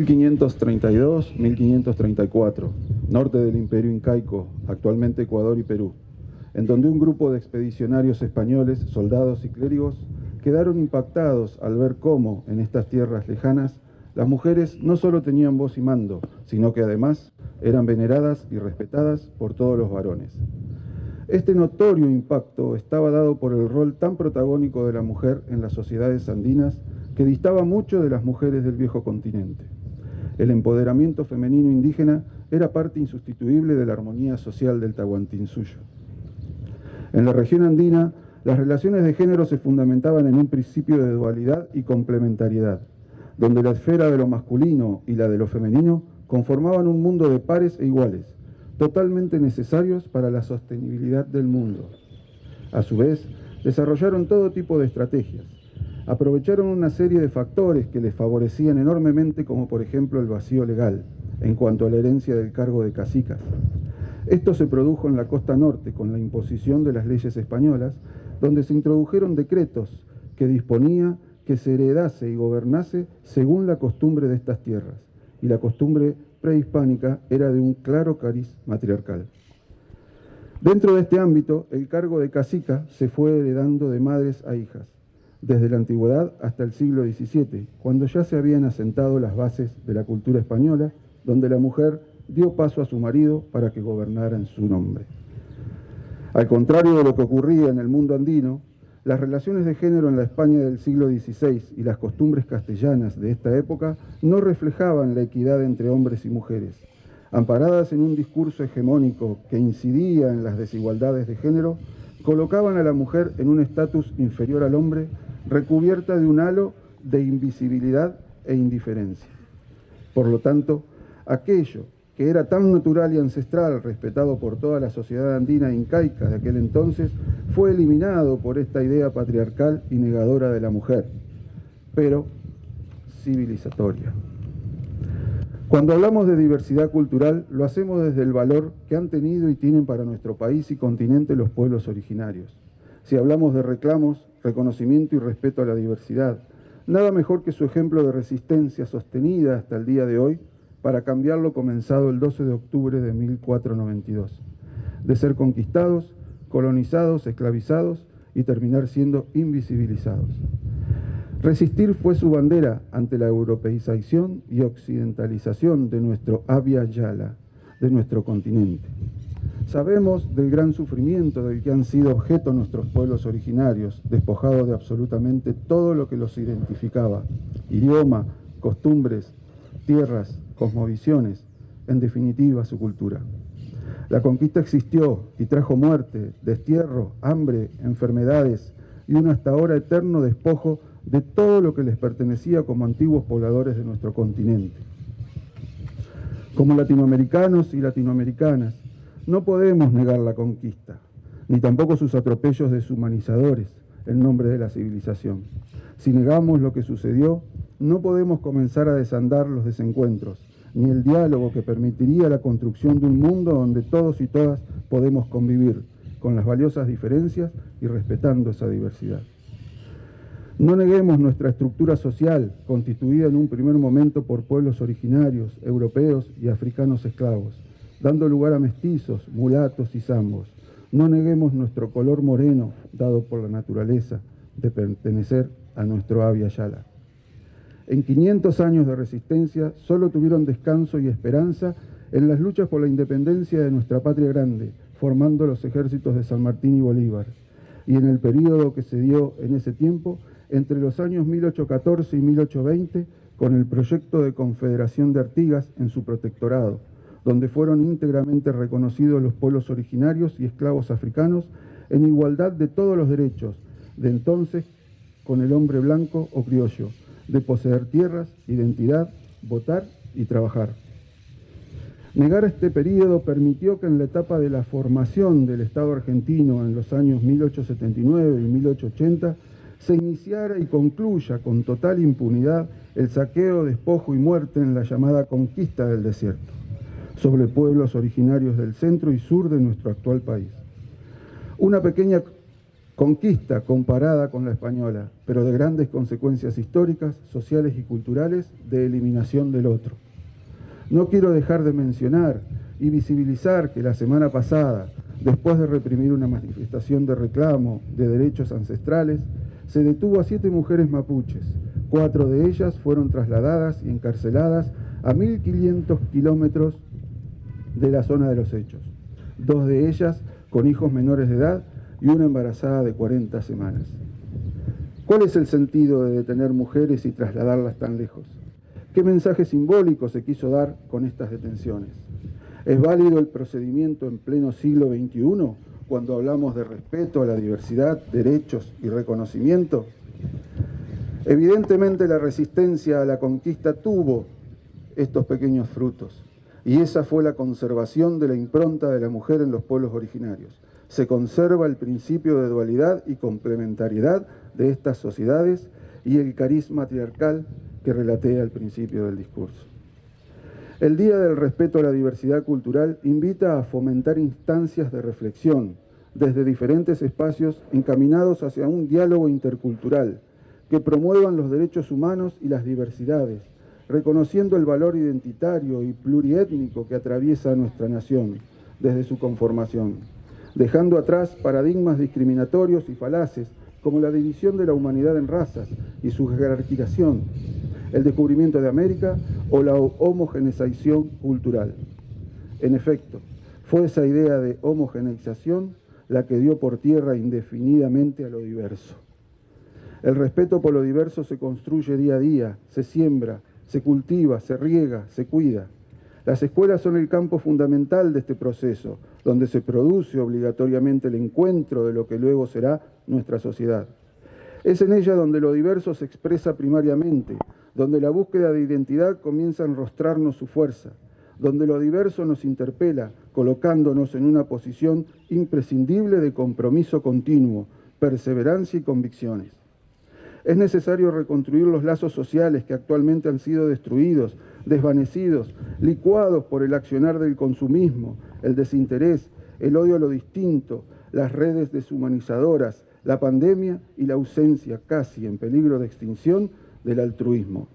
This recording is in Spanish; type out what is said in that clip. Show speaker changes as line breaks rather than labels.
1532-1534, norte del Imperio Incaico, actualmente Ecuador y Perú, en donde un grupo de expedicionarios españoles, soldados y clérigos, quedaron impactados al ver cómo, en estas tierras lejanas, las mujeres no solo tenían voz y mando, sino que además eran veneradas y respetadas por todos los varones. Este notorio impacto estaba dado por el rol tan protagónico de la mujer en las sociedades andinas que distaba mucho de las mujeres del viejo continente. El empoderamiento femenino indígena era parte insustituible de la armonía social del Tahuantinsuyo. En la región andina, las relaciones de género se fundamentaban en un principio de dualidad y complementariedad, donde la esfera de lo masculino y la de lo femenino conformaban un mundo de pares e iguales, totalmente necesarios para la sostenibilidad del mundo. A su vez, desarrollaron todo tipo de estrategias. Aprovecharon una serie de factores que les favorecían enormemente, como por ejemplo el vacío legal, en cuanto a la herencia del cargo de cacicas. Esto se produjo en la costa norte con la imposición de las leyes españolas, donde se introdujeron decretos que disponía que se heredase y gobernase según la costumbre de estas tierras, y la costumbre prehispánica era de un claro cariz matriarcal. Dentro de este ámbito, el cargo de cacica se fue heredando de madres a hijas, desde la antigüedad hasta el siglo XVII, cuando ya se habían asentado las bases de la cultura española, donde la mujer dio paso a su marido para que gobernara en su nombre. Al contrario de lo que ocurría en el mundo andino, las relaciones de género en la España del siglo XVI y las costumbres castellanas de esta época no reflejaban la equidad entre hombres y mujeres. Amparadas en un discurso hegemónico que incidía en las desigualdades de género, colocaban a la mujer en un estatus inferior al hombre, recubierta de un halo de invisibilidad e indiferencia. Por lo tanto, aquello que era tan natural y ancestral, respetado por toda la sociedad andina e incaica de aquel entonces, fue eliminado por esta idea patriarcal y negadora de la mujer, pero civilizatoria. Cuando hablamos de diversidad cultural, lo hacemos desde el valor que han tenido y tienen para nuestro país y continente los pueblos originarios. Si hablamos de reclamos, reconocimiento y respeto a la diversidad, nada mejor que su ejemplo de resistencia sostenida hasta el día de hoy para cambiar lo comenzado el 12 de octubre de 1492, de ser conquistados, colonizados, esclavizados y terminar siendo invisibilizados. Resistir fue su bandera ante la europeización y occidentalización de nuestro Abya Yala, de nuestro continente. Sabemos del gran sufrimiento del que han sido objeto nuestros pueblos originarios, despojados de absolutamente todo lo que los identificaba: idioma, costumbres, tierras, cosmovisiones, en definitiva su cultura. La conquista existió y trajo muerte, destierro, hambre, enfermedades y un hasta ahora eterno despojo de todo lo que les pertenecía como antiguos pobladores de nuestro continente. Como latinoamericanos y latinoamericanas, no podemos negar la conquista, ni tampoco sus atropellos deshumanizadores en nombre de la civilización. Si negamos lo que sucedió, no podemos comenzar a desandar los desencuentros, ni el diálogo que permitiría la construcción de un mundo donde todos y todas podemos convivir con las valiosas diferencias y respetando esa diversidad. No neguemos nuestra estructura social, constituida en un primer momento por pueblos originarios, europeos y africanos esclavos, dando lugar a mestizos, mulatos y zambos. No neguemos nuestro color moreno, dado por la naturaleza, de pertenecer a nuestro Abya Yala. En 500 años de resistencia, solo tuvieron descanso y esperanza en las luchas por la independencia de nuestra patria grande, formando los ejércitos de San Martín y Bolívar, y en el período que se dio en ese tiempo, entre los años 1814 y 1820, con el proyecto de Confederación de Artigas en su protectorado, donde fueron íntegramente reconocidos los pueblos originarios y esclavos africanos en igualdad de todos los derechos, de entonces con el hombre blanco o criollo, de poseer tierras, identidad, votar y trabajar. Negar este periodo permitió que en la etapa de la formación del Estado argentino en los años 1879 y 1880 se iniciara y concluya con total impunidad el saqueo, despojo y muerte en la llamada conquista del desierto, sobre pueblos originarios del centro y sur de nuestro actual país. Una pequeña Conquista comparada con la española, pero de grandes consecuencias históricas, sociales y culturales de eliminación del otro. No quiero dejar de mencionar y visibilizar que la semana pasada, después de reprimir una manifestación de reclamo de derechos ancestrales, se detuvo a 7 mujeres mapuches. 4 de ellas fueron trasladadas y encarceladas a 1.500 kilómetros de la zona de los hechos. 2 de ellas con hijos menores de edad y una embarazada de 40 semanas. ¿Cuál es el sentido de detener mujeres y trasladarlas tan lejos? ¿Qué mensaje simbólico se quiso dar con estas detenciones? ¿Es válido el procedimiento en pleno siglo XXI cuando hablamos de respeto a la diversidad, derechos y reconocimiento? Evidentemente la resistencia a la conquista tuvo estos pequeños frutos, y esa fue la conservación de la impronta de la mujer en los pueblos originarios. Se conserva el principio de dualidad y complementariedad de estas sociedades y el cariz matriarcal que relaté al principio del discurso. El Día del Respeto a la Diversidad Cultural invita a fomentar instancias de reflexión desde diferentes espacios encaminados hacia un diálogo intercultural que promuevan los derechos humanos y las diversidades, reconociendo el valor identitario y pluriétnico que atraviesa nuestra nación desde su conformación, dejando atrás paradigmas discriminatorios y falaces como la división de la humanidad en razas y su jerarquización, el descubrimiento de América o la homogeneización cultural. En efecto, fue esa idea de homogeneización la que dio por tierra indefinidamente a lo diverso. El respeto por lo diverso se construye día a día, se siembra, se cultiva, se riega, se cuida. Las escuelas son el campo fundamental de este proceso, donde se produce obligatoriamente el encuentro de lo que luego será nuestra sociedad. Es en ella donde lo diverso se expresa primariamente, donde la búsqueda de identidad comienza a enrostrarnos su fuerza, donde lo diverso nos interpela, colocándonos en una posición imprescindible de compromiso continuo, perseverancia y convicciones. Es necesario reconstruir los lazos sociales que actualmente han sido destruidos, desvanecidos, licuados por el accionar del consumismo, el desinterés, el odio a lo distinto, las redes deshumanizadoras, la pandemia y la ausencia, casi en peligro de extinción, del altruismo.